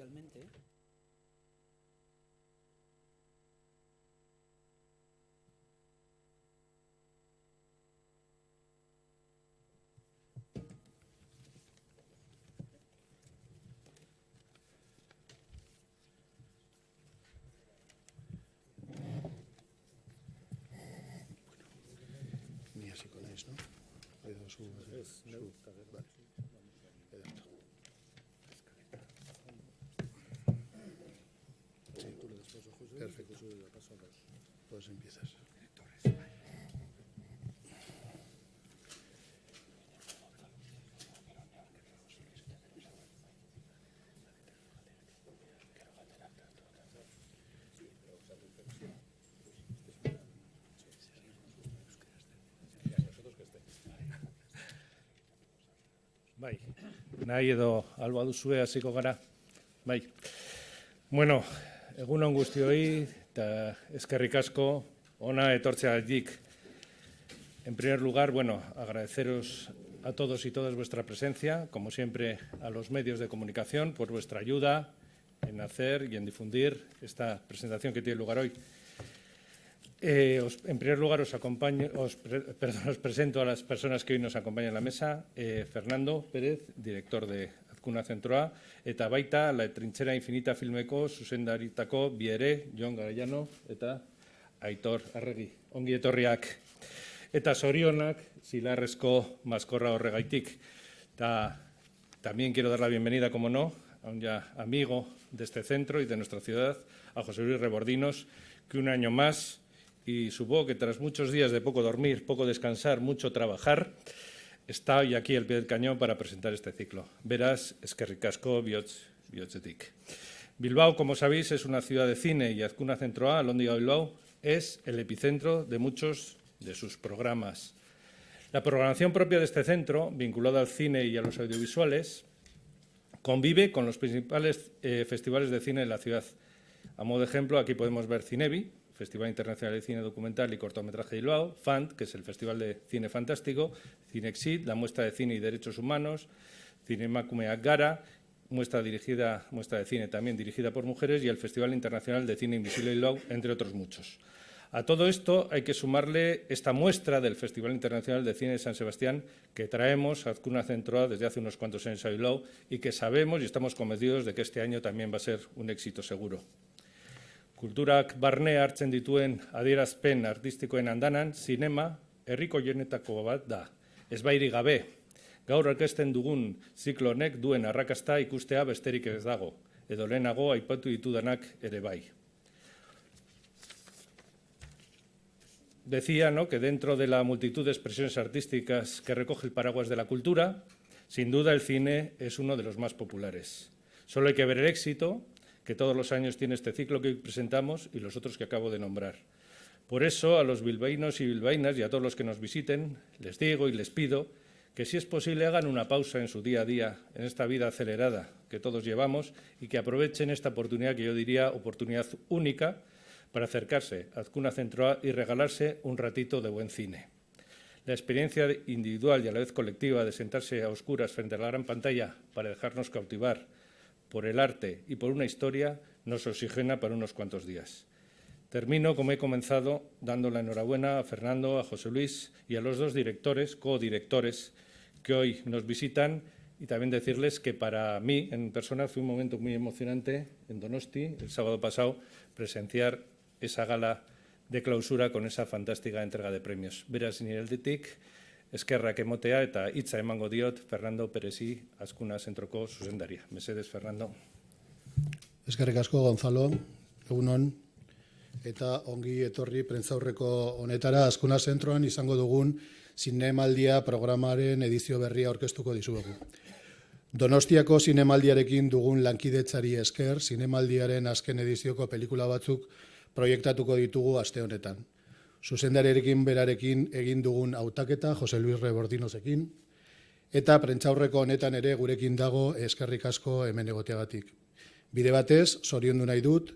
oficialmente. Ni así con eso, ¿no? Perfecto. Pues empiezas. Bai, nahi edo alba duzue hasiko gara. Bai. Bueno, egun on guztioi eta eskerrik asko ona etortzeagatik. En primer lugar, bueno, agradeceros a todos y todas vuestra presencia, como siempre a los medios de comunicación por vuestra ayuda en hacer y en difundir esta presentación que tiene lugar hoy. En primer lugar, os presento a las personas que hoy nos acompañan en la mesa. Fernando Pérez, director de Azkuna Zentroa, eta baita La Trinchera Infinita filmeko zuzendaritako bi ere, Jon Garayano eta Aitor Arregi. Ongi etorriak. Eta zorionak zilarrezko maskorra horregaitik. También quiero dar la bienvenida, como no, a un ya amigo de este centro y de nuestra ciudad, a José Luis Rebordinos, que un año más, y supongo que tras muchos días de poco dormir, poco descansar, mucho trabajar, está hoy aquí al pie del cañón para presentar este ciclo. Beraz, eskerrik asko bihotzetik. Bilbao, como sabéis, es una ciudad de cine y Azkuna Zentroa, Alhóndiga Bilbao, es el epicentro de muchos de sus programas. La programación propia de este centro, vinculada al cine y a los audiovisuales, convive con los principales festivales de cine de la ciudad. A modo de ejemplo, aquí podemos ver Cinebi, Festival Internacional de Cine Documental y Cortometraje de Bilbao, FANT, que es el Festival de Cine Fantástico, Cinexit, la muestra de cine y derechos humanos, Cinemakumeak Gara, muestra de cine también dirigida por mujeres, y el Festival Internacional de Cine Invisible de Bilbao, entre otros muchos. A todo esto hay que sumarle esta muestra del Festival Internacional de Cine de San Sebastián que traemos a Azkuna Zentroa desde hace unos cuantos años a Bilbao y que sabemos y estamos convencidos de que este año también va a ser un éxito seguro. Kulturak barne hartzen dituen adierazpen artistikoen andanan, zinema herriko jenetako bat da. Ezbairik gabe, gaur aurkezten dugun ziklo honek duen arrakasta ikustea besterik ez dago, edo lehenago aipatu ditudanak ere bai. Decía, ¿no?, que dentro de la multitud de expresiones artísticas que recoge el paraguas de la cultura, sin duda el cine es uno de los más populares. Solo hay que ver el éxito que todos los años tiene este ciclo que hoy presentamos y los otros que acabo de nombrar. Por eso, a los bilbaínos y bilbaínas y a todos los que nos visiten, les digo y les pido que, si es posible, hagan una pausa en su día a día, en esta vida acelerada que todos llevamos, y que aprovechen esta oportunidad, que yo diría oportunidad única, para acercarse a Azkuna Zentroa y regalarse un ratito de buen cine. La experiencia individual y a la vez colectiva de sentarse a oscuras frente a la gran pantalla para dejarnos cautivar por el arte y por una historia nos oxigena para unos cuantos días. Termino, como he comenzado, dando la enhorabuena a Fernando, a José Luis y a los dos directores, codirectores, que hoy nos visitan, y también decirles que para mí, en persona, fue un momento muy emocionante en Donosti, el sábado pasado, presenciar esa gala de clausura con esa fantástica entrega de premios. Beraz, nire aldetik, eskerrak emotea eta hitza emango diot Fernando Perezi, Azkuna Zentroko zuzendaria. Mesedez, Fernando. Eskerrik asko, Gonzalo, egunon, eta ongi etorri prentzaurreko honetara Azkuna Zentroan izango dugun zinemaldia programaren edizio berria aurkeztuko dizuegu. Donostiako zinemaldiarekin dugun lankidetzari esker, zinemaldiaren azken edizioko pelikula batzuk proiektatuko ditugu aste honetan. Zuzendariarekin berarekin egin dugun hautaketa José Luis Rebordinosekin, eta prentzaurreko honetan ere gurekin dago, eskerrik asko hemen egoteagatik. Bide batez, zoriondu nahi dut,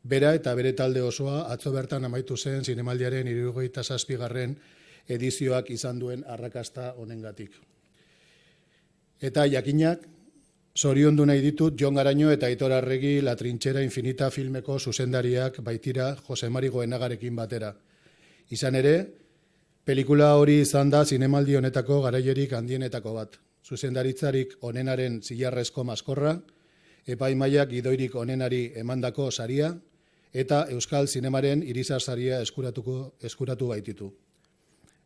bera eta bere talde osoa atzo bertan amaitu zen zinemaldiaren 77. edizioak izan duen arrakasta honengatik. Eta jakinak, Zoriondu nahi ditut Jon Garaño eta Aitor Arregi La Trinchera Infinita filmeko zuzendariak baitira Jose Mari Goenagarekin batera. Izan ere, pelikula hori izan da zinemaldi honetako garaierik handienetako bat. Zuzendaritzarik onenaren zilarrezko maskorra, epaimaiak gidoirik onenari emandako saria, eta Euskal Zinemaren irizar saria eskuratu baititu.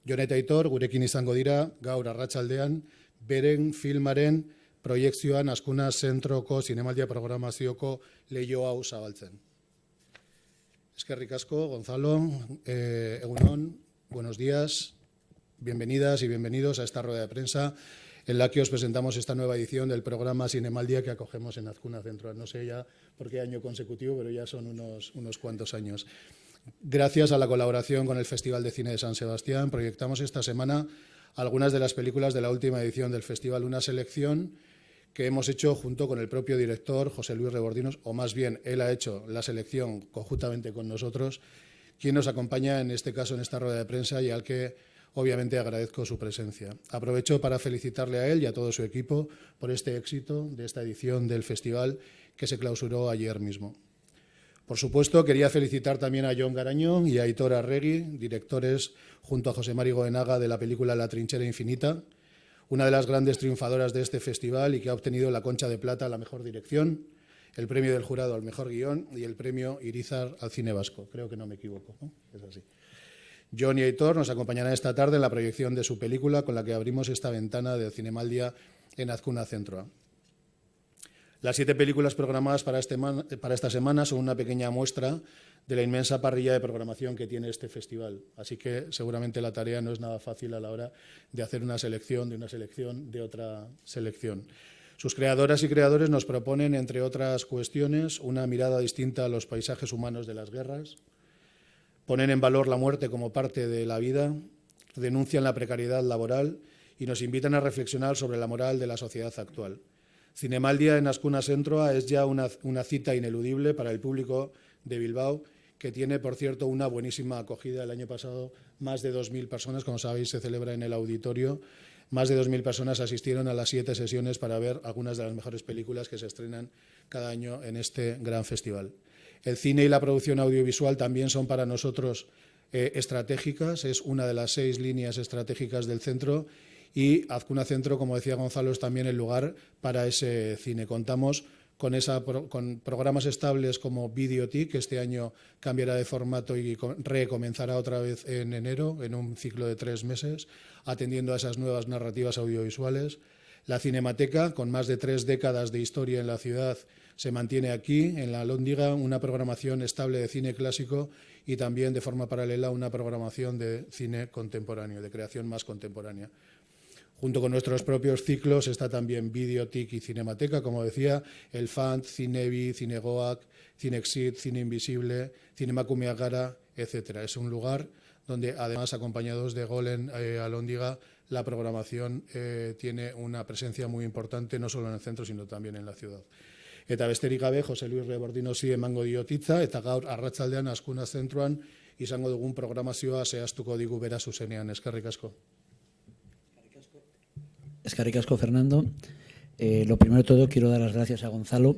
Jon eta Aitor gurekin izango dira gaur arratsaldean beren filmaren proiekzioan Azkuna Zentroko zinemaldia programazioko leiho hau zabaltzen. Eskerrik asko, Gonzalo, egunon, buenos días, bienvenidas y bienvenidos a esta rueda de prensa en la que os presentamos esta nueva edición del programa Cinemaldia que acogemos en Azkuna Centro. No sé ya por qué año consecutivo, pero ya son unos cuantos años. Gracias a la colaboración con el Festival de Cine de San Sebastián, proyectamos esta semana algunas de las películas de la última edición del festival, una selección que hemos hecho junto con el propio director, José Luis Rebordinos, o más bien él ha hecho la selección conjuntamente con nosotros, quien nos acompaña en este caso en esta rueda de prensa y al que obviamente agradezco su presencia. Aprovecho para felicitarle a él y a todo su equipo por este éxito de esta edición del festival que se clausuró ayer mismo. Por supuesto, quería felicitar también a Jon Garaño y a Aitor Arregi, directores junto a Jose Mari Goenaga de la película La Trinchera Infinita, una de las grandes triunfadoras de este festival y que ha obtenido la Concha de Plata a la mejor dirección, el premio del jurado al mejor guión y el premio Irizar al cine vasco. Creo que no me equivoco, ¿no? Es así. Jon y Aitor nos acompañarán esta tarde en la proyección de su película con la que abrimos esta ventana del Cinemaldia en Azkuna Centroa. Las 7 películas programadas para esta semana son una pequeña muestra de la inmensa parrilla de programación que tiene este festival. Así que seguramente la tarea no es nada fácil a la hora de hacer una selección de otra selección. Sus creadoras y creadores nos proponen, entre otras cuestiones, una mirada distinta a los paisajes humanos de las guerras, ponen en valor la muerte como parte de la vida, denuncian la precariedad laboral y nos invitan a reflexionar sobre la moral de la sociedad actual. Cinemaldia en Azkuna Centroa es ya una cita ineludible para el público de Bilbao, que tiene, por cierto, una buenísima acogida. El año pasado, más de 2.000 personas, como sabéis, se celebra en el auditorio. Más de 2.000 personas asistieron a las 7 sesiones para ver algunas de las mejores películas que se estrenan cada año en este gran festival. El cine y la producción audiovisual también son para nosotros estratégicas. Es una de las 6 líneas estratégicas del centro y Azkuna Centro, como decía Gonzalo, es también el lugar para ese cine. Contamos con programas estables como Videotic, que este año cambiará de formato y recomenzará otra vez en enero, en un ciclo de 3 meses, atendiendo a esas nuevas narrativas audiovisuales. La Cinemateca, con más de 3 décadas de historia en la ciudad, se mantiene aquí, en la Alhóndiga, una programación estable de cine clásico y también, de forma paralela, una programación de cine contemporáneo, de creación más contemporánea. Junto con nuestros propios ciclos está también Videotic y Cinemateca, como decía, el FANT, Cinebi, Cinegoac, Cinexit, Cine Invisible, Cinemakumea Gara, etc. Es un lugar donde, además, acompañados de Golen Alhóndiga, la programación tiene una presencia muy importante, no solo en el centro, sino también en la ciudad. Eta besterik gabe, Jose Luis Rebordinosi emango diot hitza, eta gaur arratsaldean Azkuna Zentroan izango dugun programazioa zehaztuko digu bera zuzenean. Eskerrik asko. Eskerrik asko, Fernando. Lo primero de todo, quiero dar las gracias a Gonzalo.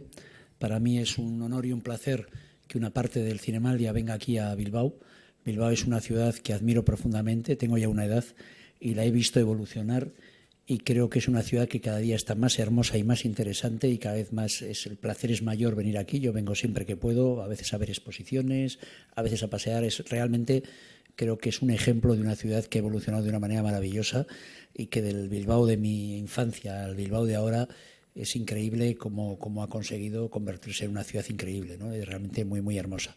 Para mí es un honor y un placer que una parte del Cinemaldia venga aquí a Bilbao. Bilbao es una ciudad que admiro profundamente, tengo ya una edad y la he visto evolucionar y creo que es una ciudad que cada día está más hermosa y más interesante y cada vez más el placer es mayor venir aquí. Yo vengo siempre que puedo, a veces a ver exposiciones, a veces a pasear. Realmente creo que es un ejemplo de una ciudad que ha evolucionado de una manera maravillosa y que del Bilbao de mi infancia al Bilbao de ahora es increíble cómo ha conseguido convertirse en una ciudad increíble, ¿no? Es realmente muy, muy hermosa.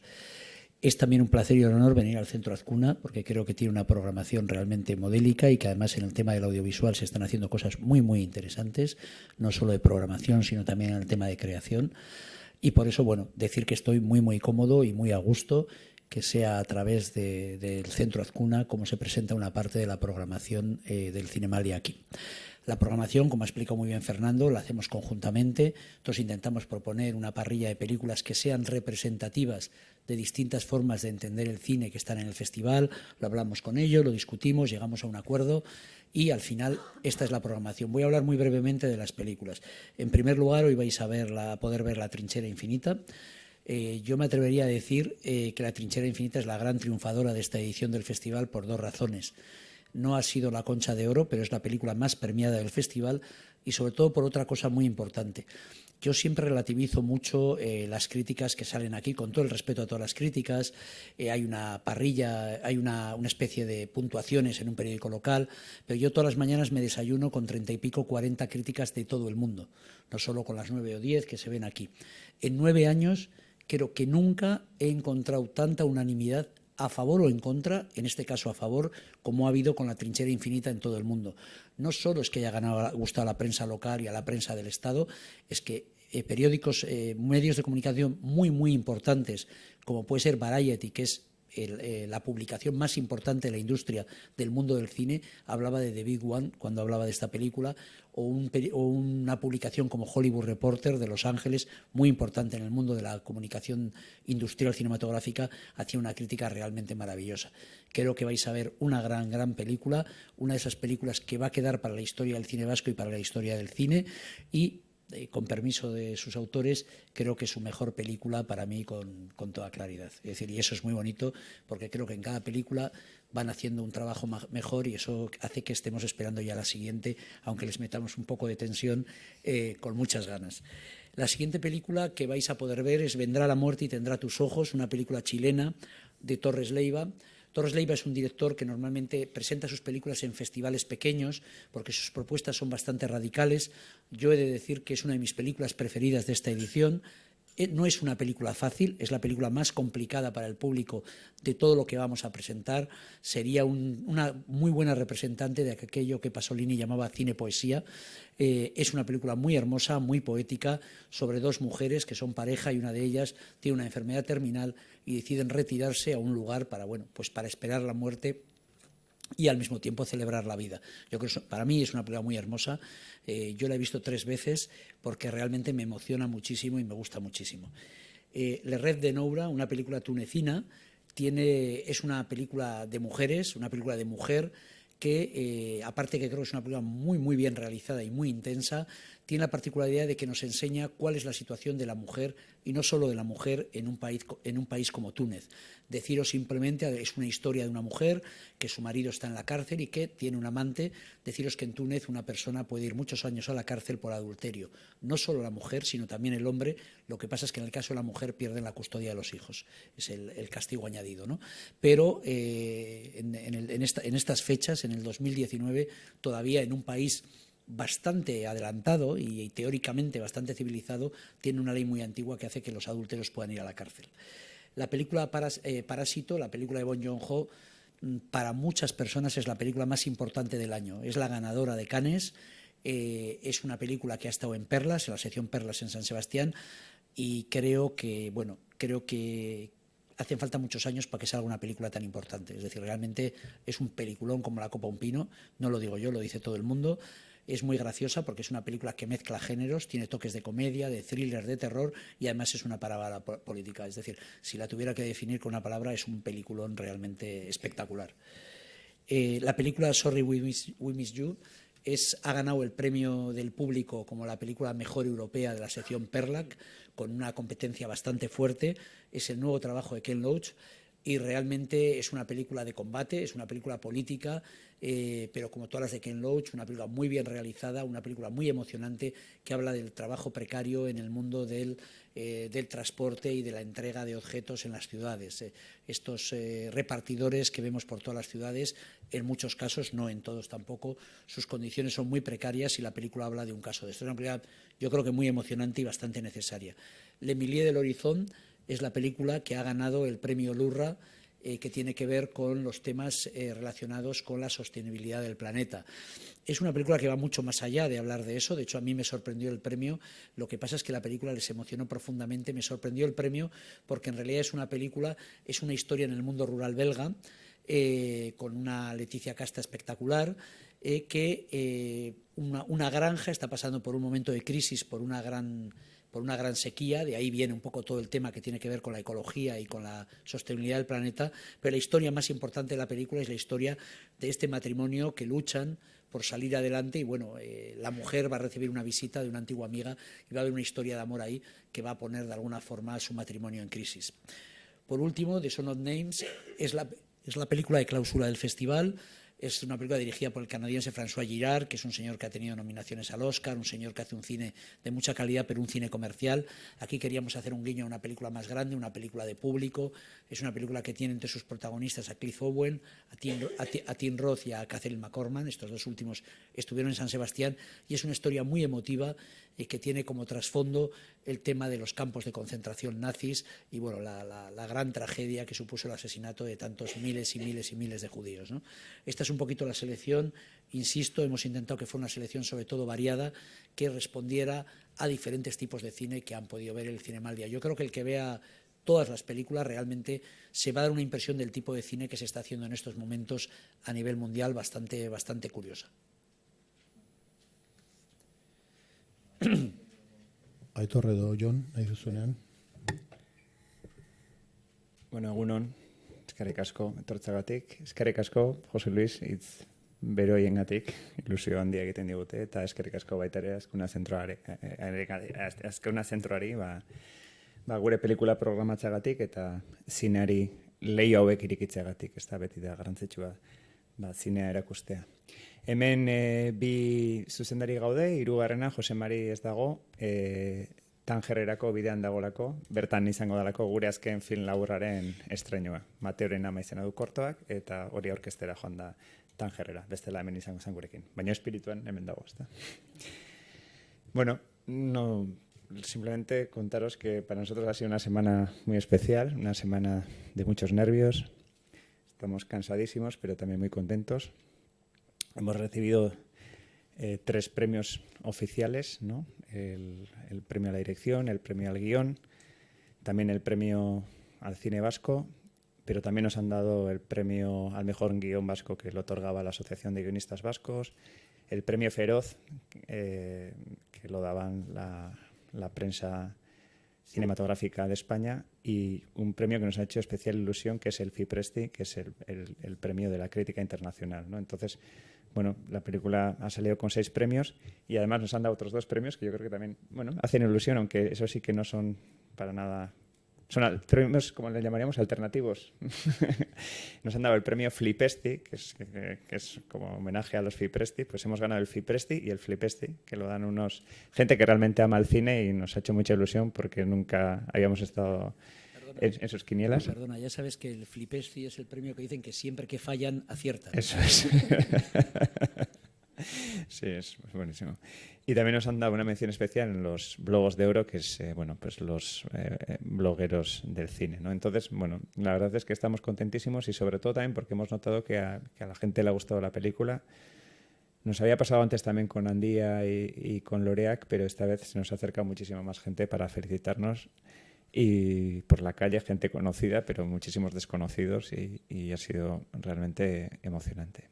Es también un placer y un honor venir al Centro Azkuna porque creo que tiene una programación realmente modélica y que además en el tema del audiovisual se están haciendo cosas muy, muy interesantes, no solo de programación, sino también en el tema de creación. Y por eso, bueno, decir que estoy muy, muy cómodo y muy a gusto que sea a través del Centro Azcuna como se presenta una parte de la programación del Cinemaldia aquí. La programación, como ha explicado muy bien Fernando, la hacemos conjuntamente. Entonces intentamos proponer una parrilla de películas que sean representativas de distintas formas de entender el cine que están en el festival. Lo hablamos con ellos, lo discutimos, llegamos a un acuerdo y al final esta es la programación. Voy a hablar muy brevemente de las películas. En primer lugar, hoy vais a poder ver La Trinchera Infinita. Yo me atrevería a decir que La Trinchera Infinita es la gran triunfadora de esta edición del festival por dos razones. No ha sido la Concha de Oro, pero es la película más premiada del festival y sobre todo por otra cosa muy importante. Yo siempre relativizo mucho las críticas que salen aquí, con todo el respeto a todas las críticas. Hay una parrilla, hay una especie de puntuaciones en un periódico local, pero yo todas las mañanas me desayuno con 30 y pico, 40 críticas de todo el mundo, no solo con las 9 o 10 que se ven aquí. En 9 años creo que nunca he encontrado tanta unanimidad a favor o en contra, en este caso a favor, como ha habido con La Trinchera Infinita en todo el mundo. No solo es que haya gustado a la prensa local y a la prensa del Estado, es que periódicos, medios de comunicación muy importantes, como puede ser Variety, que es la publicación más importante de la industria del mundo del cine, hablaba de The Big One cuando hablaba de esta película, o una publicación como Hollywood Reporter de Los Ángeles, muy importante en el mundo de la comunicación industrial cinematográfica, hacía una crítica realmente maravillosa. Creo que vais a ver una gran película, una de esas películas que va a quedar para la historia del cine vasco y para la historia del cine, y con permiso de sus autores, creo que es su mejor película para mí con toda claridad. Es decir, y eso es muy bonito porque creo que en cada película van haciendo un trabajo mejor y eso hace que estemos esperando ya la siguiente, aunque les metamos un poco de tensión, con muchas ganas. La siguiente película que vais a poder ver es Vendrá la muerte y tendrá tus ojos, una película chilena de Torres Leiva. Torres Leiva es un director que normalmente presenta sus películas en festivales pequeños porque sus propuestas son bastante radicales. Yo he de decir que es una de mis películas preferidas de esta edición. No es una película fácil, es la película más complicada para el público de todo lo que vamos a presentar. Sería una muy buena representante de aquello que Pasolini llamaba cine-poesía. Es una película muy hermosa, muy poética, sobre dos mujeres que son pareja y una de ellas tiene una enfermedad terminal y deciden retirarse a un lugar para esperar la muerte y al mismo tiempo celebrar la vida. Yo creo que para mí es una película muy hermosa. Yo la he visto 3 veces porque realmente me emociona muchísimo y me gusta muchísimo. Le Rêve de Noura, una película tunecina, es una película de mujeres, una película de mujer que, aparte que creo que es una película muy bien realizada y muy intensa, tiene la particularidad de que nos enseña cuál es la situación de la mujer y no solo de la mujer en un país como Túnez. Deciros simplemente, es una historia de una mujer que su marido está en la cárcel y que tiene un amante. Deciros que en Túnez una persona puede ir muchos años a la cárcel por adulterio. No solo la mujer, sino también el hombre. Lo que pasa es que en el caso de la mujer pierden la custodia de los hijos. Es el castigo añadido, ¿no? Pero en estas fechas, en el 2019, todavía en un país bastante adelantado y teóricamente bastante civilizado, tiene una ley muy antigua que hace que los adúlteros puedan ir a la cárcel. La película Parásito, la película de Bong Joon-ho, para muchas personas es la película más importante del año. Es la ganadora de Cannes, es una película que ha estado en Perlas, en la sección Perlas en San Sebastián, y creo que hacen falta muchos años para que salga una película tan importante. Es decir, realmente es un peliculón como La Copa un Pino, no lo digo yo, lo dice todo el mundo. Es muy graciosa porque es una película que mezcla géneros, tiene toques de comedia, de thriller, de terror y además es una parábola política. Es decir, si la tuviera que definir con una palabra, es un peliculón realmente espectacular. La película Sorry We Miss You ha ganado el premio del público como la película mejor europea de la sección Perlac, con una competencia bastante fuerte. Es el nuevo trabajo de Ken Loach y realmente es una película de combate, es una película política, pero como todas las de Ken Loach, una película muy bien realizada, una película muy emocionante que habla del trabajo precario en el mundo del transporte y de la entrega de objetos en las ciudades. Estos repartidores que vemos por todas las ciudades, en muchos casos, no en todos tampoco, sus condiciones son muy precarias y la película habla de un caso de esto. Es una película, yo creo que muy emocionante y bastante necesaria. L'Emilie de l'Horizon es la película que ha ganado el premio Lurra que tiene que ver con los temas relacionados con la sostenibilidad del planeta. Es una película que va mucho más allá de hablar de eso. De hecho, a mí me sorprendió el premio. Lo que pasa es que la película les emocionó profundamente. Me sorprendió el premio porque en realidad es una película, es una historia en el mundo rural belga, con una Leticia Casta espectacular, que una granja está pasando por un momento de crisis, por una gran sequía. De ahí viene un poco todo el tema que tiene que ver con la ecología y con la sostenibilidad del planeta, pero la historia más importante de la película es la historia de este matrimonio que luchan por salir adelante y bueno, la mujer va a recibir una visita de una antigua amiga y va a haber una historia de amor ahí que va a poner de alguna forma su matrimonio en crisis. Por último, The Son of Names es la película de clausura del festival. Es una película dirigida por el canadiense François Girard, que es un señor que ha tenido nominaciones al Oscar, un señor que hace un cine de mucha calidad, pero un cine comercial. Aquí queríamos hacer un guiño a una película más grande, una película de público. Es una película que tiene entre sus protagonistas a Cliff Owen, a Tim Roth y a Catherine McCormack. Estos dos últimos estuvieron en San Sebastián y es una historia muy emotiva que tiene como trasfondo el tema de los campos de concentración nazis y bueno, la gran tragedia que supuso el asesinato de tantos miles y miles y miles de judíos, ¿no? Esta es un poquito la selección. Insisto, hemos intentado que fuera una selección sobre todo variada, que respondiera a diferentes tipos de cine que han podido ver el Cinema al Día. Yo creo que el que vea todas las películas realmente se va a dar una impresión del tipo de cine que se está haciendo en estos momentos a nivel mundial bastante curiosa. Aitor edo Jon, nahi duzuenean. Bueno, egunon, eskerrik asko etortzagatik. Eskerrik asko, Jose Luis, hitz beroiengatik, ilusio handia egiten digute, eta eskerrik asko baita ere Azkuna Zentroari, gure pelikula programatzeagatik eta zineari leiho hauek irikitzeagatik, ez da beti da garrantzitsua zinea erakustea. Hemen bi zuzendari gaude, hirugarrena Jose Mari ez dago, Tangerrerako bidean dagolako, bertan izango dalako gure azken film laburraren estreinua. Mateoren ama izena du kortoak, eta hori aurkeztera joan da Tangerrera, bestela hemen izango zen gurekin. Baina espirituan hemen dago, ezta. Bueno, no, simplemente contaros que para nosotros ha sido una semana muy especial, una semana de muchos nervios. Estamos cansadísimos, pero también muy contentos. Hemos recibido 3 premios oficiales, ¿no? El premio a la dirección, el premio al guión, también el premio al cine vasco, pero también nos han dado el premio al mejor guión vasco que lo otorgaba la Asociación de Guionistas Vascos, el premio Feroz, que lo daban la prensa cinematográfica de España, y un premio que nos ha hecho especial ilusión, que es el FIPRESTI, que es el premio de la crítica internacional, ¿no? Entonces, bueno, la película ha salido con 6 premios y además nos han dado otros 2 premios que yo creo que también, bueno, hacen ilusión, aunque eso sí que no son para nada... Son premios, como le llamaríamos, alternativos. Nos han dado el premio Flipesti, que es como homenaje a los Fipresti. Pues hemos ganado el Fipresti y el Flipesti, que lo dan gente que realmente ama el cine, y nos ha hecho mucha ilusión porque nunca habíamos estado en sus quinielas. Perdona, ya sabes que el Flipesti es el premio que dicen que siempre que fallan aciertan. Eso es. Sí, es buenísimo. Y también nos han dado una mención especial en los Blogos de Oro, que es, bueno, pues los blogueros del cine, ¿no? Entonces, bueno, la verdad es que estamos contentísimos, y sobre todo también porque hemos notado que a la gente le ha gustado la película. Nos había pasado antes también con Andía y con Loreac, pero esta vez se nos acerca muchísima más gente para felicitarnos, y por la calle gente conocida, pero muchísimos desconocidos, y ha sido realmente emocionante.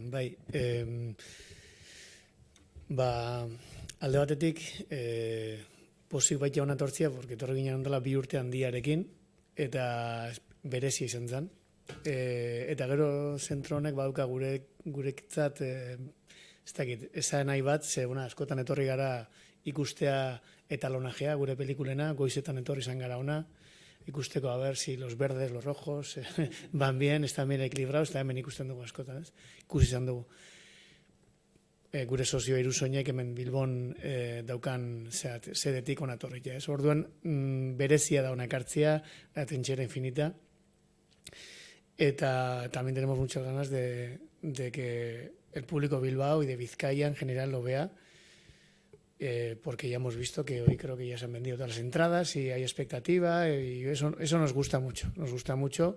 Bai, alde batetik pozik baita hona tortzia, porque etorri ginen ondela 2 urte Handiarekin, eta berezia izan zen. Eta gero zentro honek badauka guretzat, ez dakit, esan nahi bat, ze askotan etorri gara ikustea etalonajea gure pelikulena, goizetan etorri izan gara ona, ikusteko a ver si los verdes, los rojos van bien, están bien equilibrados, eta hemen ikusten dugu askotan, ez? Ikusi izan dugu. Gure sozio Irusoinek hemen Bilbon daukan sedetik ona torritea, ez? Orduan berezia da ona ekartzea, la trinchera infinita, eta también tenemos muchas ganas de que el público Bilbao y de Vizcaya en general lo vea, porque ya hemos visto que hoy creo que ya se han vendido todas las entradas y hay expectativa y eso nos gusta mucho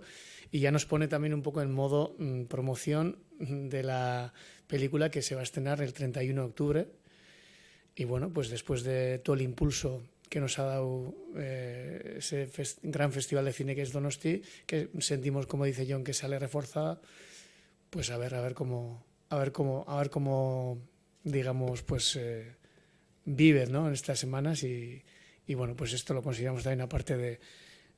y ya nos pone también un poco en modo promoción de la película que se va a estrenar el 31 de octubre y bueno, pues después de todo el impulso que nos ha dado ese gran festival de cine que es Donosti, que sentimos, como dice John, que sale reforzada, pues a ver cómo digamos, pues vives, ¿no? En estas semanas y bueno, pues esto lo consideramos también aparte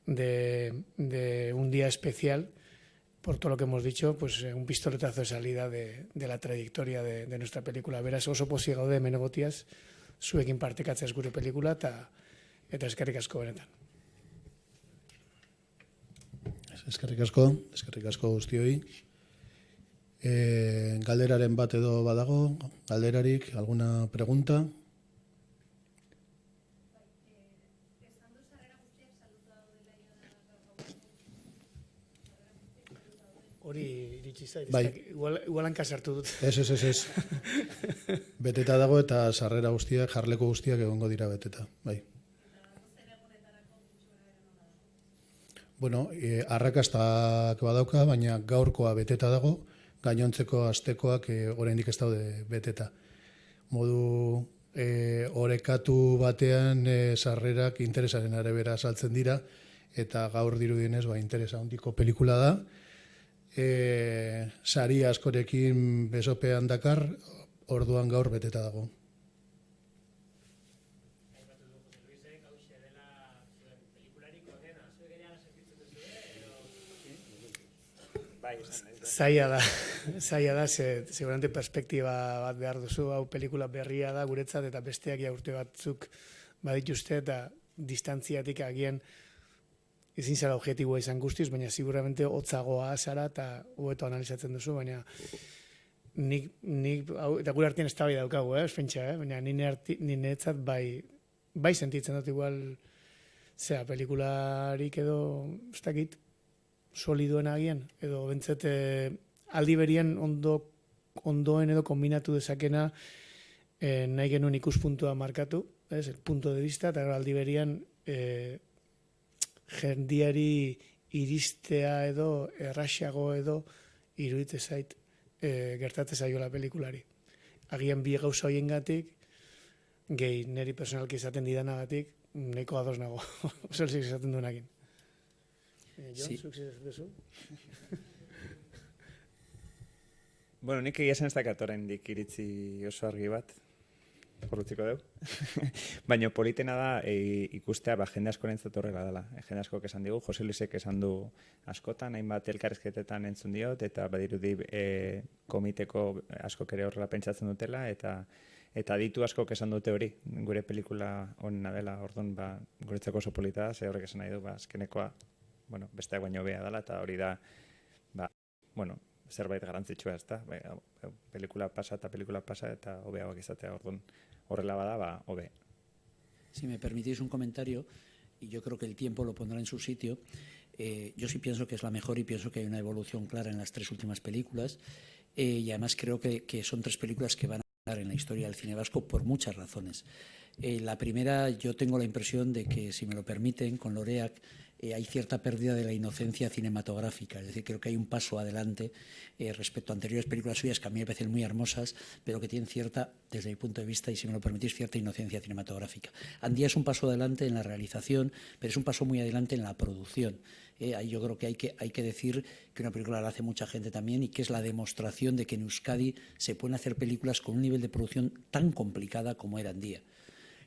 de un día especial por todo lo que hemos dicho, pues un pistoletazo de salida de la trayectoria de nuestra película. Beraz, oso pozik gaude hemen egotiaz, zuekin partekatzea gure pelikula eta eskerrik asko benetan. Eskerrik asko guztioi. Galderaren bat edo badago, galderarik, alguna pregunta? Hori iritsi zait, Bai. igual hanka sartu dut. Ez. Beteta dago eta sarrera guztiak, jarleko guztiak egongo dira beteta. Bai. Bueno, arrakastak badauka, baina gaurkoa beteta dago, gainontzeko astekoak oraindik ez daude beteta. Modu orekatu batean sarrerak interesaren arabera saltzen dira, eta gaur dirudienez interesa handiko pelikula da. Sari askorekin besopean dakar, orduan gaur beteta dago. Zaila da, seguramente perspektiba bat behar duzu, hau pelikula berria da guretzat eta besteak ja urte batzuk badituzte eta distantziatik agian ezin zara objektiboa izan guztiz, baina seguramente hotzagoa zara eta hobeto analizatzen duzu, baina nik eta gure artean eztabaida daukagu, espentsa, baina niretzat bai sentitzen dut igual pelikularik edo ez dakit solidoen agian, edo bentzet aldi berien ondoen edo kombinatu dezakena nahi genuen ikuspuntua markatu, el punto de vista, eta aldi berian jendiari iristea edo erraxago edo iruditze zait gertatze zaiola pelikulari. Agian bi gauza horiengatik, gehi niri personalki izaten didanagatik, nahiko ados nago, zelzik izaten duenakin. Jon, zuk zizu? Bueno, nik egia zen ez dakat oraindik iritzi oso argi bat, horretziko dugu. Baina politena da ikustea jende asko nentzat horrela dela. Jende asko esan digu, Jose Luisek esan du askotan, hainbat elkarrizketetan entzun diot, eta badirudi komiteko askok ere horrela pentsatzen dutela, eta ditu askok esan dute hori, gure pelikula honena dela, orduan guretzako oso polita da, ze horrek esan nahi du, azkenekoa besteak baino hobea dela, eta hori da, zerbait garantzitsua ez da. Pelikula pasa eta hobeagoak izatea, orduan horrela bada, hobe. Si me permitís un comentario, y yo creo que el tiempo lo pondrá en su sitio, yo sí pienso que es la mejor y pienso que hay una evolución clara en las tres últimas películas, y además creo que son tres películas que van a quedar en la historia del cine vasco por muchas razones. La primera, yo tengo la impresión de que, si me lo permiten, con Loreak hay cierta pérdida de la inocencia cinematográfica. Es decir, creo que hay un paso adelante respecto a anteriores películas suyas que a mí me parecen muy hermosas, pero que tienen cierta, desde mi punto de vista, y si me lo permitís, cierta inocencia cinematográfica. Andía es un paso adelante en la realización, pero es un paso muy adelante en la producción. Ahí yo creo que hay que decir que una película la hace mucha gente también y que es la demostración de que en Euskadi se pueden hacer películas con un nivel de producción tan complicada como era Andía.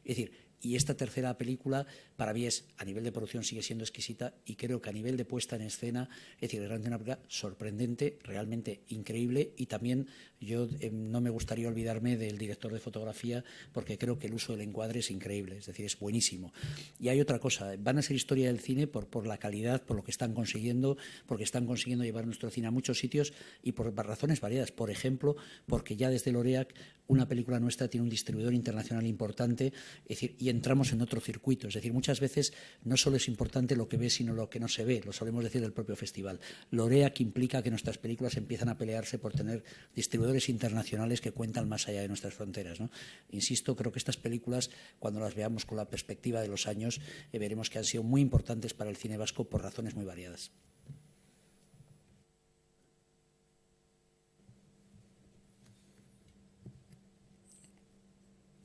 Es decir, y esta tercera película, para mí, a nivel de producción sigue siendo exquisita y creo que a nivel de puesta en escena, es decir, realmente una película sorprendente, realmente increíble, y también yo no me gustaría olvidarme del director de fotografía porque creo que el uso del encuadre es increíble, es decir, es buenísimo. Y hay otra cosa, van a ser historia del cine por la calidad, por lo que están consiguiendo, porque están consiguiendo llevar nuestro cine a muchos sitios y por razones variadas. Por ejemplo, porque ya desde Loreak una película nuestra tiene un distribuidor internacional importante, es decir, y entramos en otro circuito. Es decir, muchas veces no solo es importante lo que ve, sino lo que no se ve. Lo solemos decir del propio festival. Lorea, que implica que nuestras películas empiezan a pelearse por tener distribuidores internacionales que cuentan más allá de nuestras fronteras, ¿no? Insisto, creo que estas películas, cuando las veamos con la perspectiva de los años, veremos que han sido muy importantes para el cine vasco por razones muy variadas.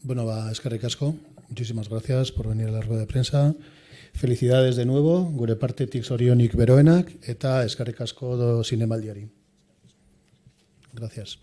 Bueno, eskerrik asko. Muchísimas gracias por venir a la rueda de prensa. Felicidades de nuevo, gure partetik zorionik beroenak, eta eskerrik asko zinemaldiari. Gracias.